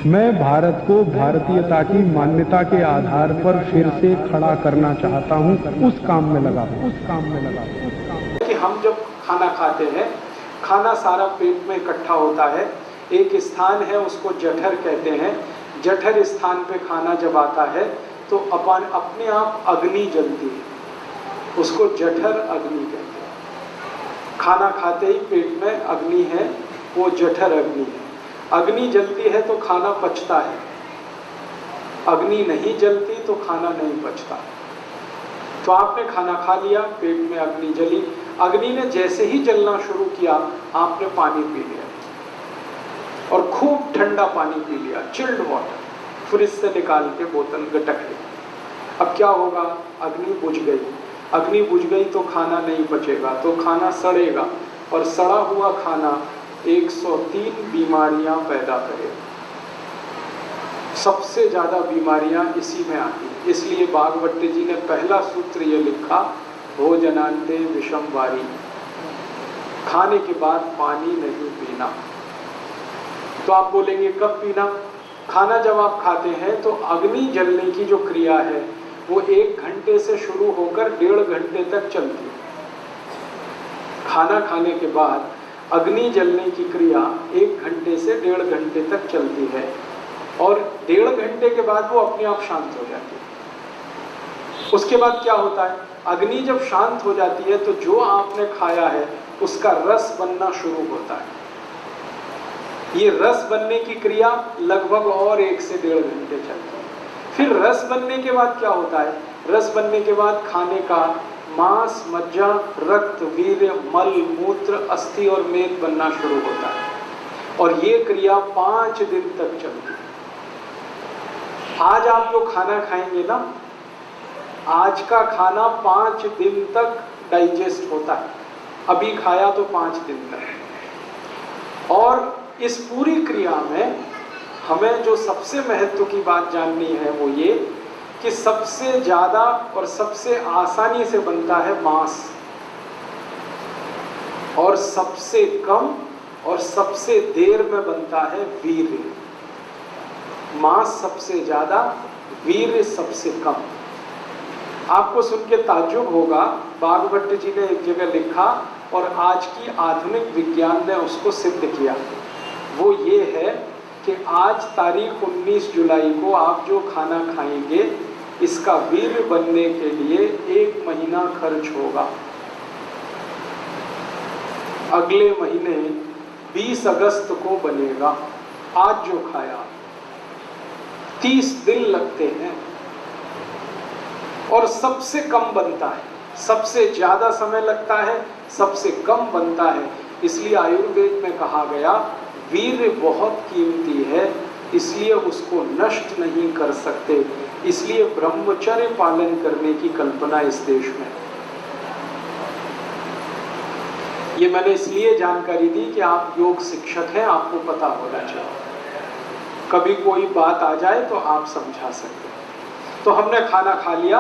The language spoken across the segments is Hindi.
मैं भारत को भारतीयता की मान्यता के आधार पर फिर से खड़ा करना चाहता हूं, उस काम में लगा कि हम जब खाना खाते हैं, खाना सारा पेट में इकट्ठा होता है। एक स्थान है, उसको जठर कहते हैं। जठर स्थान पे खाना जब आता है तो अपने आप अग्नि जलती है, उसको जठर अग्नि कहते हैं। खाना खाते ही पेट में अग्नि है, वो जठर अग्नि है। अग्नि जलती है तो खाना पचता है, अग्नि नहीं जलती तो खाना नहीं पचता। तो आपने खाना खा लिया, पेट में अग्नि जली, अग्नि ने जैसे ही जलना शुरू किया आपने पानी पी लिया और खूब ठंडा पानी पी लिया, चिल्ड वाटर, फ्रिज से निकाल के बोतल गटक ली। अब क्या होगा? अग्नि बुझ गई। अग्नि बुझ गई तो खाना नहीं पचेगा, तो खाना सड़ेगा और सड़ा हुआ खाना 103 बीमारियां पैदा करेगा। सबसे ज़्यादा बीमारियां इसी में आती हैं। इसलिए भागवत जी ने पहला सूत्र ये लिखा, भोजनांते विषम वारी, खाने के बाद पानी नहीं पीना। तो आप बोलेंगे कब पीना? खाना जब आप खाते हैं तो अग्नि जलने की जो क्रिया है वो 1 घंटे से शुरू होकर 1.5 घंटे तक चलती है। खाना खाने के बाद अग्नि जलने की क्रिया 1 घंटे से 1.5 घंटे तक चलती है और 1.5 घंटे के बाद वो अपने आप शांत हो जाती है। उसके बाद क्या होता है? अग्नि जब शांत हो जाती है तो जो आपने खाया है उसका रस बनना शुरू होता है। ये रस बनने की क्रिया लगभग और 1 से 1.5 घंटे चलती है। फिर रस बनने के बाद क्या होता है? रस बनने के बाद खाने का मांस, मज्जा, रक्त, वीर्य, मल, मूत्र, अस्थि और मेद बनना शुरू होता है और ये क्रिया 5 दिन तक चलती है। आज आप जो खाना खाएंगे ना, आज का खाना 5 दिन तक डाइजेस्ट होता है। अभी खाया तो 5 दिन तक। और इस पूरी क्रिया में हमें जो सबसे महत्व की बात जाननी है वो ये कि सबसे ज़्यादा और सबसे आसानी से बनता है मांस और सबसे कम और सबसे देर में बनता है वीर्य। मांस सबसे ज़्यादा, वीर्य सबसे कम। आपको सुन के ताज्जुब होगा, भागवत जी ने एक जगह लिखा और आज की आधुनिक विज्ञान ने उसको सिद्ध किया। वो ये है कि आज तारीख 19 जुलाई को आप जो खाना खाएंगे इसका वीर्य बनने के लिए 1 महीना खर्च होगा। अगले महीने 20 अगस्त को बनेगा। आज जो खाया 30 दिन लगते हैं और सबसे कम बनता है। सबसे ज्यादा समय लगता है, सबसे कम बनता है। इसलिए आयुर्वेद में कहा गया वीर्य बहुत कीमती है, इसलिए उसको नष्ट नहीं कर सकते। इसलिए ब्रह्मचर्य पालन करने की कल्पना इस देश में। ये मैंने इसलिए जानकारी दी कि आप योग शिक्षक हैं, आपको पता होना चाहिए। कभी कोई बात आ जाए तो आप समझा सकते हैं। तो हमने खाना खा लिया,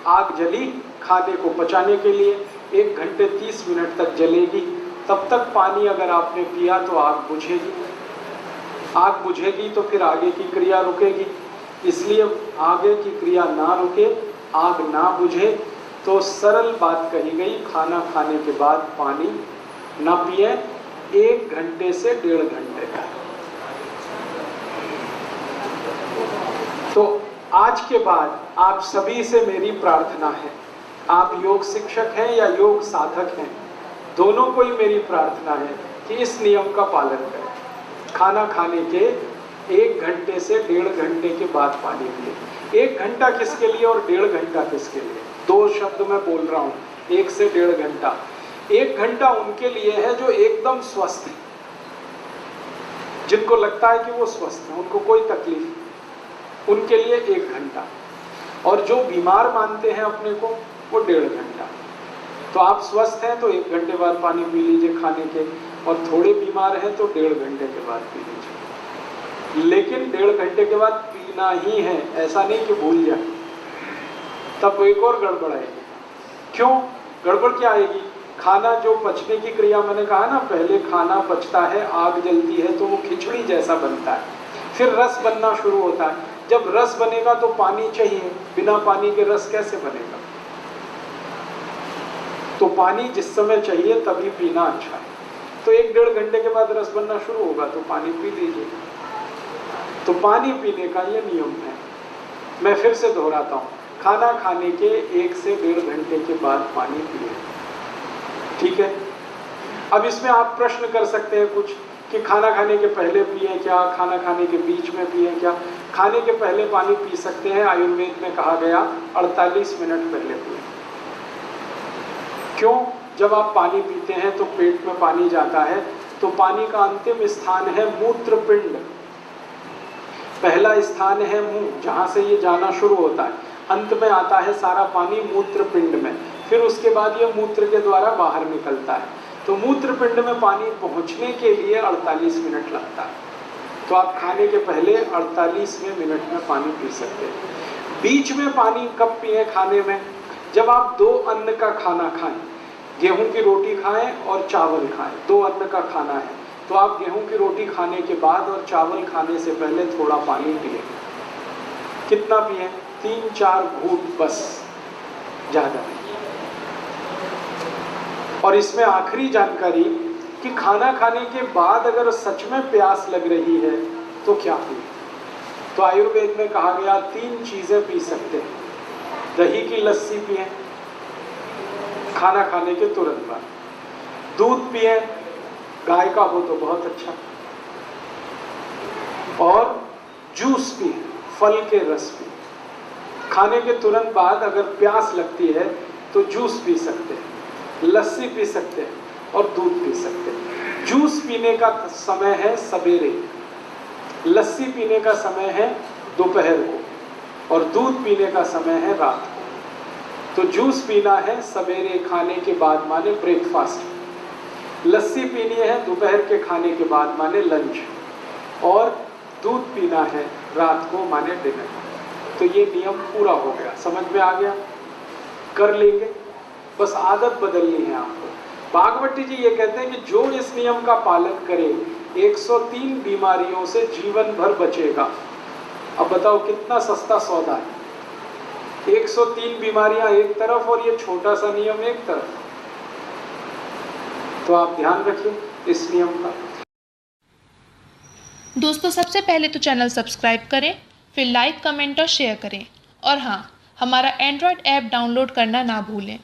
आग जली खाने को पचाने के लिए, 1 घंटे 30 मिनट तक जलेगी। तब तक पानी अगर आपने पिया तो आग बुझेगी। आग बुझेगी तो फिर आगे की क्रिया रुकेगी। इसलिए आगे की क्रिया ना रुके, आग ना बुझे, तो सरल बात कही गई, खाना खाने के बाद पानी ना पिए 1 घंटे से 1.5 घंटे का। तो आज के बाद आप सभी से मेरी प्रार्थना है, आप योग शिक्षक हैं या योग साधक हैं, दोनों को ही मेरी प्रार्थना है कि इस नियम का पालन करें। खाना खाने के 1 घंटे से 1.5 घंटे के बाद पानी पिए। 1 घंटा किसके लिए और 1.5 घंटा किसके लिए? 2 शब्द मैं बोल रहा हूँ, 1 से 1.5 घंटा। 1 घंटा उनके लिए है जो एकदम स्वस्थ है, जिनको लगता है कि वो स्वस्थ है, उनको कोई तकलीफ नहीं, उनके लिए 1 घंटा। और जो बीमार मानते हैं अपने को, वो 1.5 घंटा। तो आप स्वस्थ हैं तो 1 घंटे बाद पानी पी लीजिए खाने के, और थोड़े बीमार हैं तो 1.5 घंटे के बाद पी लीजिए। लेकिन 1.5 घंटे के बाद पीना ही है, ऐसा नहीं कि भूल जाए, तब एक और गड़बड़ आएगी। क्यों गड़बड़ क्या आएगी? खाना जो पचने की क्रिया, मैंने कहा ना पहले खाना पचता है, आग जलती है तो वो खिचड़ी जैसा बनता है, फिर रस बनना शुरू होता है। जब रस बनेगा तो पानी चाहिए, बिना पानी के रस कैसे बनेगा? तो पानी जिस समय चाहिए तभी पीना अच्छा है। तो 1-1.5 घंटे के बाद रस बनना शुरू होगा तो पानी पी लीजिए। तो पानी पीने का ये नियम है। मैं फिर से दोहराता हूँ, खाना खाने के 1 से 1.5 घंटे के बाद पानी पिए। ठीक है। अब इसमें आप प्रश्न कर सकते हैं कुछ कि खाना खाने के पहले पिए क्या, खाना खाने के बीच में पिए क्या? खाने के पहले पानी पी सकते हैं, आयुर्वेद में कहा गया 48 मिनट पहले पिए। क्यों? जब आप पानी पीते हैं तो पेट में पानी जाता है, तो पानी का अंतिम स्थान है मूत्रपिंड। पहला स्थान है मुंह, जहां से ये जाना शुरू होता है। अंत में आता है सारा पानी मूत्रपिंड में, फिर उसके बाद ये मूत्र के द्वारा बाहर निकलता है। तो मूत्रपिंड में पानी पहुंचने के लिए 48 मिनट लगता है। तो आप खाने के पहले 48वें मिनट में पानी पी सकते हैं। बीच में पानी कब पिए खाने में? जब आप 2 अन्न का खाना खाएं, गेहूं की रोटी खाएं और चावल खाएं, 2 अन्न का खाना है, तो आप गेहूं की रोटी खाने के बाद और चावल खाने से पहले थोड़ा पानी पिए। कितना पिए? 3-4 घूंट बस, ज़्यादा नहीं। और इसमें आखिरी जानकारी कि खाना खाने के बाद अगर सच में प्यास लग रही है तो क्या पिए? तो आयुर्वेद में कहा गया 3 चीज़ें पी सकते हैं। दही की लस्सी पिए खाना खाने के तुरंत बाद, दूध पिए, गाय का हो तो बहुत अच्छा, और जूस पिए, फल के रस पिए। खाने के तुरंत बाद अगर प्यास लगती है तो जूस पी सकते हैं, लस्सी पी सकते हैं और दूध पी सकते हैं। जूस पीने का समय है सवेरे, लस्सी पीने का समय है दोपहर को, और दूध पीने का समय है रात को। तो जूस पीना है सवेरे खाने के बाद, माने ब्रेकफास्ट। लस्सी पीनी है दोपहर के खाने के बाद, माने लंच। और दूध पीना है रात को, माने डिनर। तो ये नियम पूरा हो गया, समझ में आ गया? कर लेंगे, बस आदत बदलनी है आपको। भागवती जी ये कहते हैं कि जो इस नियम का पालन करे 103 बीमारियों से जीवन भर बचेगा। अब बताओ कितना सस्ता सौदा है। 103 बीमारियां एक तरफ और ये छोटा सा नियम एक तरफ। तो आप ध्यान रखिए इस नियम का। दोस्तों, सबसे पहले तो चैनल सब्सक्राइब करें, फिर लाइक, कमेंट और शेयर करें। और हाँ, हमारा एंड्रॉयड ऐप डाउनलोड करना ना भूलें।